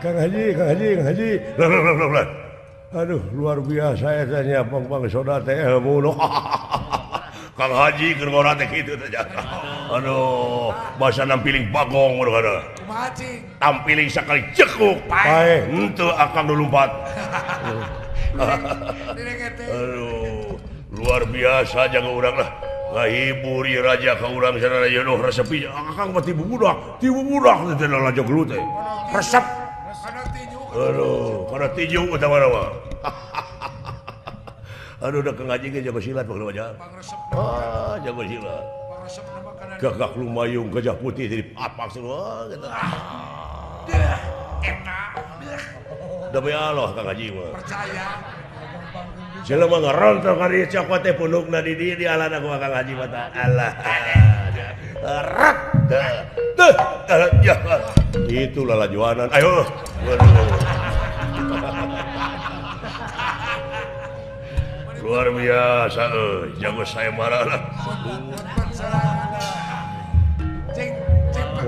Kang Haji. Lah. Aduh, luar biasa etanya pang soda teh ilmu. Kang Haji keur ngora teh kitu teh. Aduh, bahasa nampiling bagong udah kada. Kumaha cing? Tampiling sakali cekuk. Pae, henteu akang nu lumpat. Aduh, luar biasa jaga urang lah. Ngahibur ieu raja ka urang sadaya ye noh resepi. Akang mah tibu budak teh lajo gelut teh. Resep. Aduh, kada tinju utama mah. Aduh, udah Kang Haji ge jago silat bae aja. Jago silat. Gagak lumayung gajah putih jadi papak semua gitu. Demi Allah Kang Haji mah. Percaya. Jelema ngarontok ka dieu cokot teh pundukna di dieu di alana ku Kang Haji mah tah. Allah. Rat. Itu lalajuanan. Ayo. Luar biasa jago saya marah.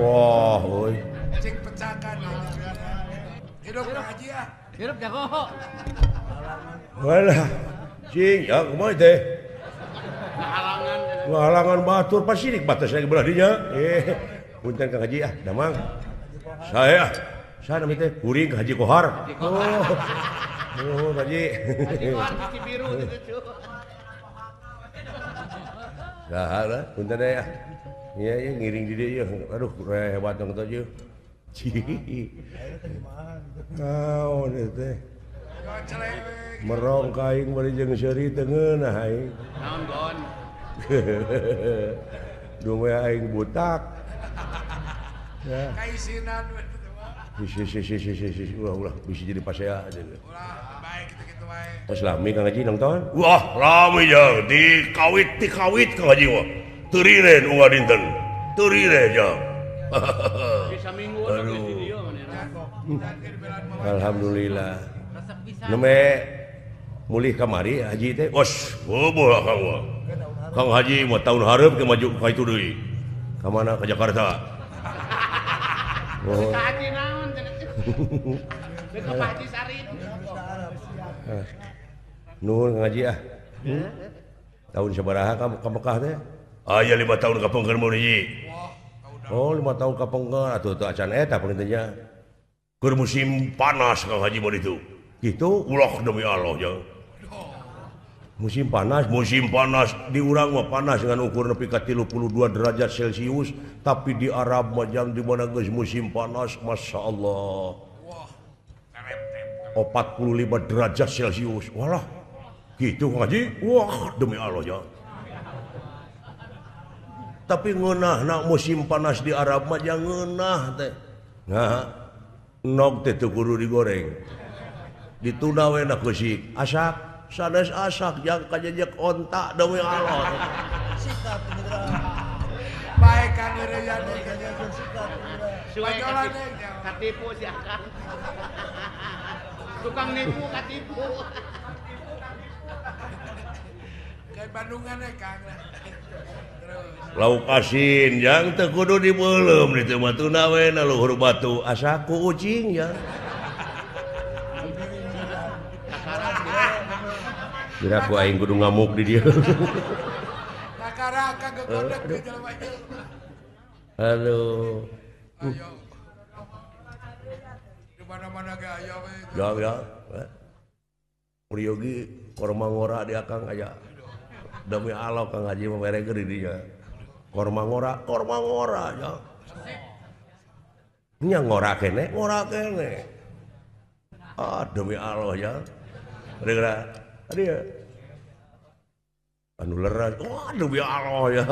Wah, oi. Cing pecahkan. Hidup Kang Haji ya. Hidup jago. Walah. Cing, ya kumaha teh? Ngahalangan batur pasirik batas lagi belah dinya. Punten Kang Haji damang. Saya namanya teh kuring Haji Kohar. Oh, Haji. Haji biru gitu. Dah, punten deh ya. Iya, ngiring di dia. Aduh, hebat dong tuh. Naon teh? Merong kaing bari jeung seuri teu ngeunah aing. Naon gon? Dume aing butak. Ya. Kaisinan. Ulah bisa jadi pasea aja. Ulah baik gitu wae. Pas lami Kang Haji nonton? Wah, lami ya di kawit Kang Haji mah. Teu riren unggah dinten. Teu riren ya. Bisa minggu di studio maneh. Alhamdulillah. Neme mulih kamari Haji teh. Os, boboh Kang mah. Kang Haji mah tahun hareup ke maju ka itu deui. Ka mana? Ka Jakarta. Ka Haji naon cenah. Ka Haji Sarip. Nuhun Kang Haji ah. Tahun sabaraha ka Mekah teh? Aya 5 tahun ka pengkeun mun hiji. Oh, 5 tahun ka pengkeun atuh teu acan eta pengintinya. Keur musim panas Kang Haji mah ditu. Gitu ulah demi Allah ya. Musim panas di urang mah panas dengan ukur nepi ka 32 derajat Celcius, tapi di Arab mah jang di mana geus musim panas masyaallah. 45 derajat Celcius. Walah. Gitu Kang Haji. Wah, demi Allah ya. Tapi ngeunah musim panas di Arab mah jang ngeunah teh. Nah, nog teh teu kudu digoreng. Ditunda we na keusik. Asak. Sanes asak yang kajejek ontak demi Allah. Sikap baik Kang Irian kajejek sikap. Suai katipu si Akang. Tukang nipu katipu. Kayak Bandungan Kang. Lauk asin yang teu kudu dibeulem ditu mah tuna we na luhur batu asaku ucing ya. Kira ku aing kudu ngamuk di dieu. Nakara kagak godek ke jelema ieu. Aduh. Ayo. Di mana-mana ge aya we. Ya. Priyogi korma ngora di akang aya. Demi Allah Kang Haji mah mere geuning dinya. Korma ngora ya. Nya ngora kene. Demi Allah ya. Kira-kira dia anu leras. Wah, demi Allah ya.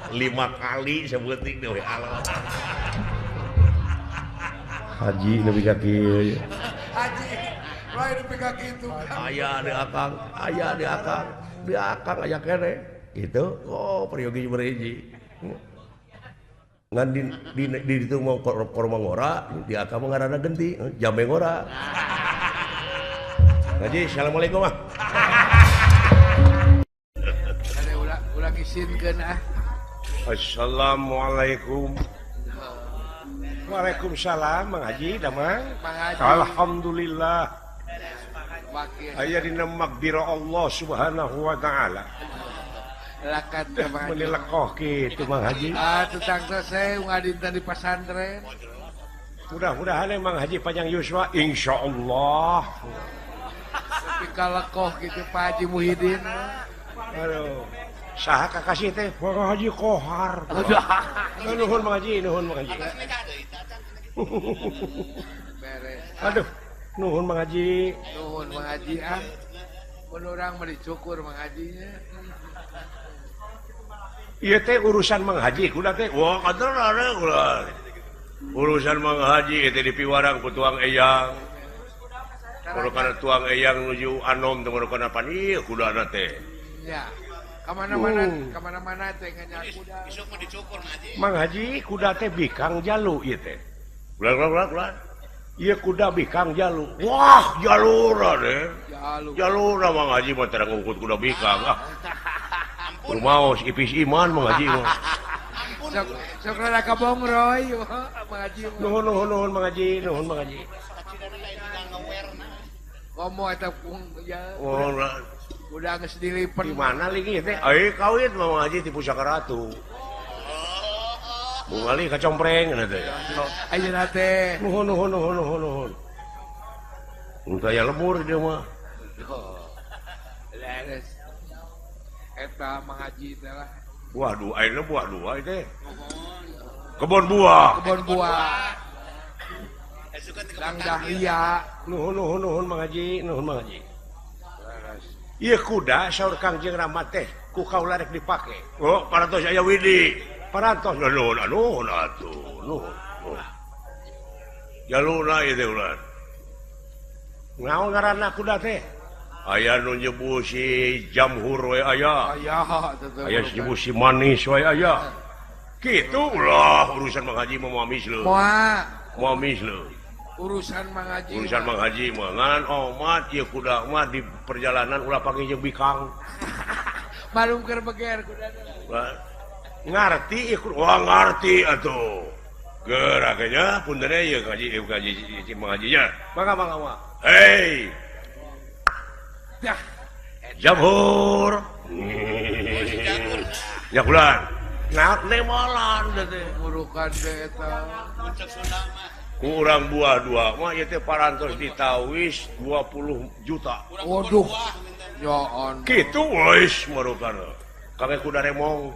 5 kali sebuting demi Allah. Haji nepi ka kieu. Haji. Lain nepi ka kitu. Aya di akang aya kene. Itu priyogi berhiji. Ngan di ditu mau korma ngora, di akang mah ngaranna genti, jambe ngora. Haji, assalamualaikum ah. Ada ulah kisinkeun ah. Assalamualaikum. Waalaikumsalam Mang Haji Damang. Mang Haji. Alhamdulillah. Wakil. Aya dina maghfirah Allah Subhanahu wa taala. Lakat ke Mang Haji. Menilekoh kitu Mang Haji. Tutang selesai ngadinten di pesantren. Mudah-mudahan Mang Haji panjang yuswa insyaallah. Tapi kalekoh gitu Pak Haji Muhyiddin. Aduh. Saha kakasih teh? Mang Haji Kohar. Nuhun Mang Haji, nuhun Mang Haji. Beres. Aduh, nuhun Mang Haji. Nuhun Mang Haji ah. Mun urang mah dicukur Mang Hajinya. Ieu teh urusan Mang Haji kuda teh. Wah, kaderana kuda. Urusan Mang Haji teh dipiwarang ku tuang eyang. Murukana tuang eyang nuju anom teh murukana pan ieu kudana teh. Ya. Kemana-mana teh nganya kuda. Besok mau dicukur Haji. Mang Haji kuda teh bikang jalu ieu teh. Ulang. Ieu kuda bikang jalu. Wah, jalura deh. Jalura Mang Haji mah teu ngungkut kuda bikang. Rumaos ipis iman Mang Haji mah. Sok rada kabong Roy, Mang Haji. Nuhun Mang Haji, nuhun Mang Haji. Komo eta pung ya. Oh, Udah geus dilipen. di mana lagi teh? Kawin Mang Haji ti pusaka ratu. Bungali kacompreng teh. Ayeuna teh. Nuhun. Untuk aya lemur dia mah. Leres. Eta Mang Haji teh lah. Waduh, ayeuna buah dua teh. Kebon buah. Kebon buah. Lang dahlia. Nuhun Mang Haji, nuhun Mang Haji. Ieu kuda saur Kangjeng Rama teh ku kaula rek dipake. Oh, parantos aya widi. Parantos nuhun atuh. Nuhun. Jaluna ieu teh ulah. Naon ngaranna kuda teh? Aya nu nyebu si Jamhur we aya. Aya si nyebu si Manis we aya. Kitu ulah urusan Mang Haji mah mamis leuh. Mamis leuh. Urusan Mang Haji. Urusan Mang Haji mah ngan omat ieu kuda mah di perjalanan ulah panggil jeung bikang. Malum keur beger kuda. Ngarti ieu wah ngarti atuh. Geura nya punten ieu Haji Mang Haji nya. Mangga. Hei. Jamhur. Ya bulan. Naon nemolan teh Urukan teh eta. Muncul Sunda mah. Kurang buah dua mah ieu teh parantos ditawis 20 juta. Waduh. Ya on. Kitu wis marukana. Kage kuda remong.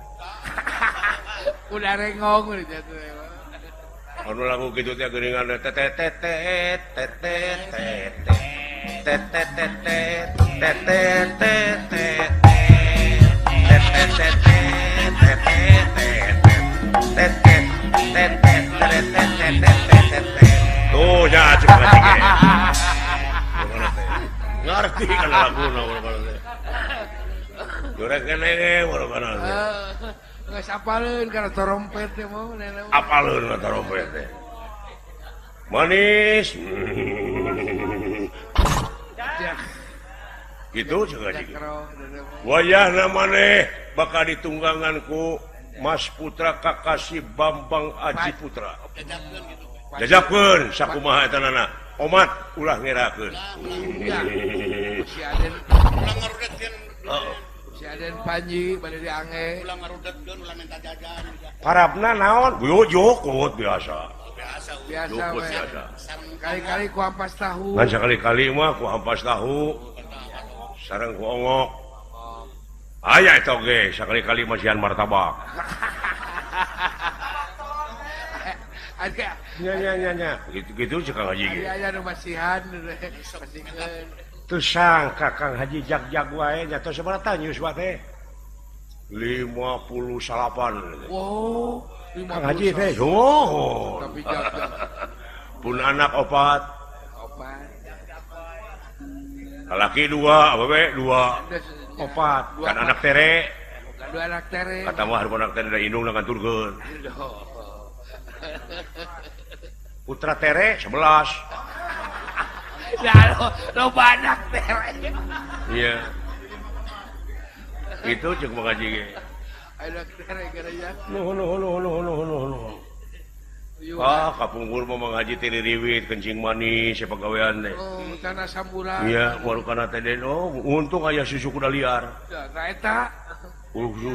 Kuda rengong teh teh. Anu lagu kitu teh geuningan tuh ya coba ngerti kan laguna goreng kenenge marukana Geus apaleun kana trompet teh mah apaleun ka trompet teh Manis gitu cenah wayahna maneh bakal ditunggangan ku Mas Putra Kakasi Bambang Aji Putra. Jajapkeun sakumaha eta nana. Omat ulah ngerakeun. Si Aden Si Aden Panji bade diange. Ulah ngarudetkeun ulah minta jajan. Parabna naon? Jokot biasa. Biasa we. Kali-kali ku ampas tahu. Ngan sakali-kali mah ku ampas tahu. Sareng ku ongok. Aya eta oge sakali-kali masihan martabak. Nya. Gitu Kang Haji. Aya nu masihan masikeun. Teu sangka Kang Haji jag-jag wae nya tos sabaraha tah nyuswa teh? 58. Wow, Kang Haji teh. Oh. Tapi jag-jag. Pun anak 4. Opat. Laki 2, awewe 2. 4. Kan anak tere. Dua anak tere. Kata mah hareup anak tere da indung na kanturkeun. Putra tere 11. Ya lo anak tere. Iya. Itu jeung Mang Haji ge. Anak tere gara ya. Nuhun. kapungkur mau ngaji tiri riwit kencing manis pegawaian teh tanah samburan iya baru karena teh untung aya susu kuda liar eta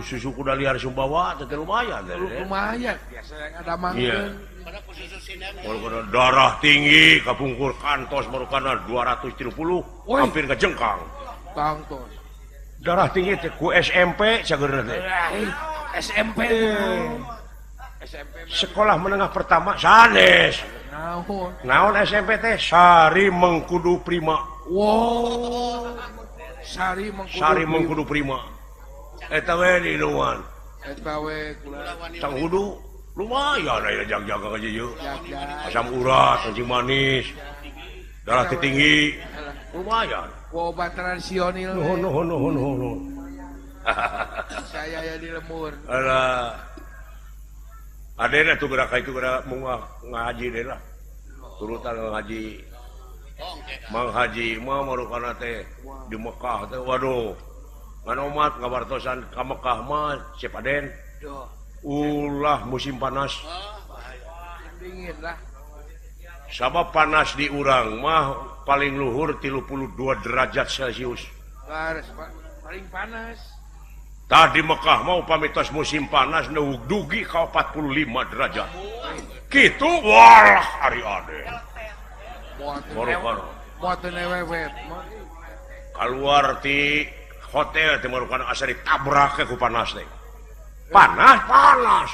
susu kuda liar Sumbawa teh lumayan lumayan biasa yang ada mangkeun baru karena darah tinggi kapungkur kantos baru karena 230 hampir kejengkang kantos darah tinggi teh ku SMP cageurna teh SMP sekolah menengah pertama sanes naon SMP teh Sari Mengkudu Prima wow Sari Mengkudu Prima eta we di Inuan eta we sang hudu lumayan aya jag-jaga ka ieu asam urat kencing manis darah tinggi lumayan obat tradisional no saya ya di lemur alah adena tuh gerak itu gerak mau ngaji deh lah turutan ngaji mang haji mah marukana teh di Mekah teh waduh ngan omat ngabartosan ka Mekah mah Cepaden ulah musim panas dingin lah sabab panas di urang mah paling luhur 32 derajat Celcius paling panas tadi Mekah mau pamitos musim panas dugi ka 45 derajat. Kitu walah ari ade. Moat newewet. Keluar ti hotel teh marukan asa ditabrak ku panas teh. Panas.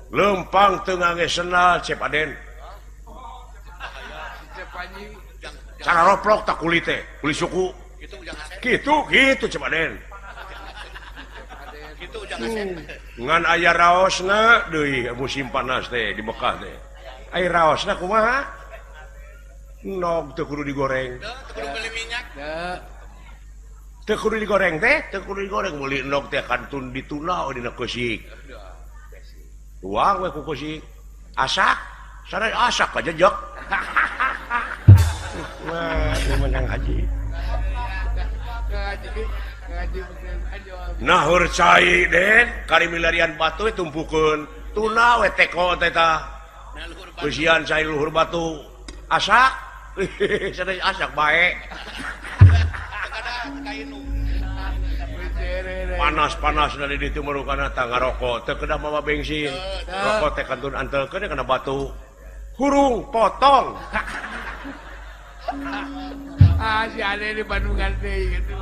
Lempang teu ngangesna Cepaden. Cara roplok tak kulit teh, kulit suku. Gitu Cepaden. Ngan aya raosna deui musim panas teh di Mekah teh. Aya raosna kumaha? Nog teu kudu digoreng. Teu kudu beli minyak. Teu kudu digoreng teh, teu kudu digoreng meuli nog teh kantun dituna dina keusik. Tuang we ku keusik. Asak, sadaya asak ka jejeg. Wah, menang haji. Nah cai den kari milarian batu tumpukeun tuna we teko teh tah usian cai luhur batu asak sadaya asak bae panas dari ditu marukana tah ngarokok teu kedah mawa bensin rokok teh kantun antelkeun kana batu hurung potong si ade di Bandungan teh gitu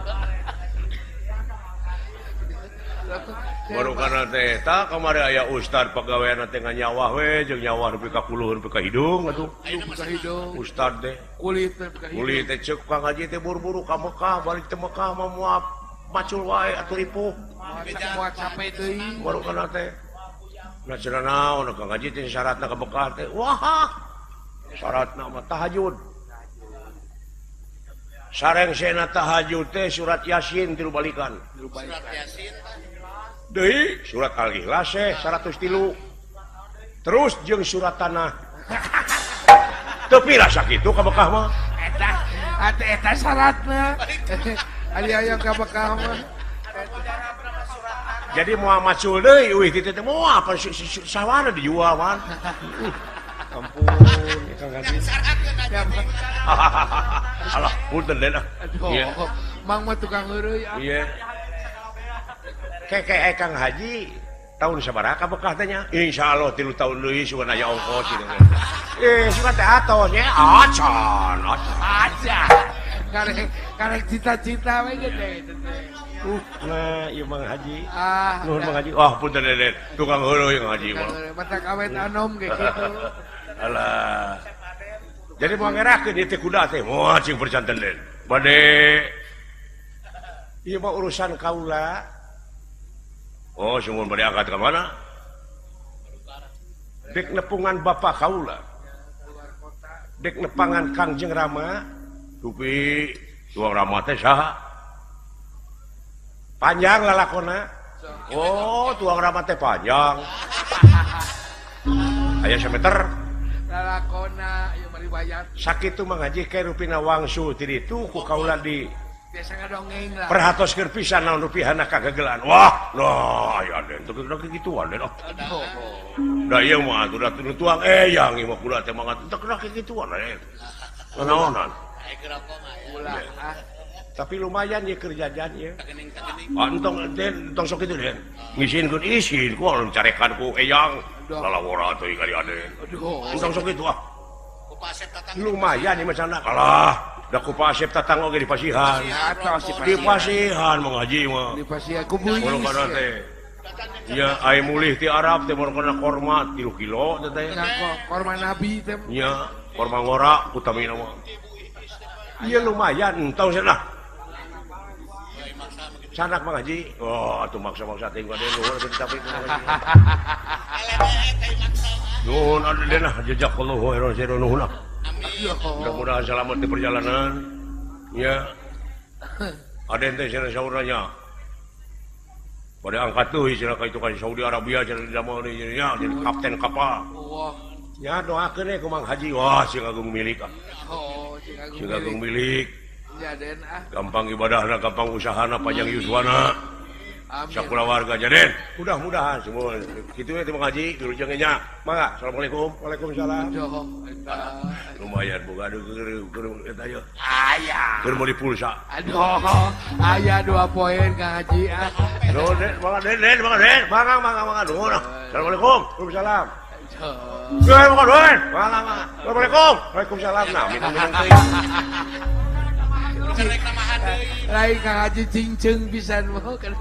baru karena teh tak kamari aya ustad pegawaian teh nganyawah we jeung nyawah nepi ka kuluh nepi ka hidung atuh ka hidung ustad teh kulit teh ceuk ka ngaji teh buru-buru ka Mekah balik teh Mekah mah moal macul wae atuh ripuh moal capek teuing baru karena teh na cenah naon ka ngaji teh syaratna ka Mekah teh wah syaratna mah tahajud sareng sena tahajud teh surat Yasin tilu balikan Surat Yasin deui surat Al-Ikhlas 103 terus jeung surat Tanah teu pira sakitu ka Mekah mah eta syaratna ali aya ka Mekah mah jadi moal macul deui euy kitu teh moal apa sawana dijual man ampun Kang Haji alah punten den iya mang mah tukang heureuy iya kayak Kang Haji tahun sabaraha ka Mekah teh nya insyaallah 3 tahun deui sugan aya ongkos kitu sugan teh atos nya acan karek cita-cita we gede nah ieu Mang Haji nuhun Mang Haji punten den tukang heureuy Kang Haji mata kawet anom ge kitu alah jadi mau ngerakeun ieu teh kuda teh moal cing percanten den bade ieu mah urusan kaula. Oh, sungguh bade angkat ke mana? Dek nepungan bapak kaula. Dek nepangan Kangjeng Rama. Tupi tuang Rama teh saha? Panjang lalakona. Oh, tuang Rama teh panjang. Aya sameter. Lalakona ieu mah riwayat. Sakitu mah ngaji ke rupina wangsul ti ditu ku kaula di biasa ngadongeng lah. Perhatoskeun pisan naon rupiahna kagagelan. Wah, nah aya den teu kena kigituan den. Da ieu mah atuh da tuang eyang ieu mah kula teh mah teu kena kigituan den. Naonan. Ai gerokok mah ya. Ulah Tapi lumayan ya kerja jajan ya. Takening-takening. Entong sok itu den. Ngisinkeun isin ku carekan ku eyang. Lalawara teuing kali aden. aduh. Entong sok itu ah. Ku pasep tatang. Lumayan ya macana. Kalah. Da ku pasep tatang oge di pasihan. Atos Di pasihan mengaji mah. di pasia kubuis. Kalau kana teh. Ya ai mulih ti Arab teh mun kana korma 3 kilo teh. Korma nabi teh. Ya, korma ngora utamina mah. Iya lumayan, tahu sana. Sanak mengaji. Oh, atuh maksa-maksa teh gua deh nuhun tapi nuhun ada deh nah jazakallahu khairan sira nuhun. Mudah-mudahan selamat di perjalanan. Ya. Ada ente cenah sauranya. Pada angkat tuh cenah ka itu ka Saudi Arabia cenah zaman ieu nya jadi kapten kapal. Wah. Ya doakeun we ku Mang Haji. Wah, sing agung milik. Oh, Sing agung milik. Ya den Gampang ibadahna, gampang usahana, panjang yuswana. Amin. Sakula warga jaden. Mudah-mudahan semua. Kitu we teh Mang Haji, dulu jeung nya. Mangga, assalamualaikum. Waalaikumsalam. Aduh. Lumayan boga keur eta ye. Aya. Keur meuli pulsa. Aduh. Aya 2 poin Kang Haji ah. Nuhun den, mangga den, mangga den. Mangga nuhun. Assalamualaikum. Waalaikumsalam. Mangga den. Mangga. Assalamualaikum. Waalaikumsalam. Nah, minum-minum teuing. Bukan rek namahan deui. Lain Kang Haji cingceung pisan mah kan.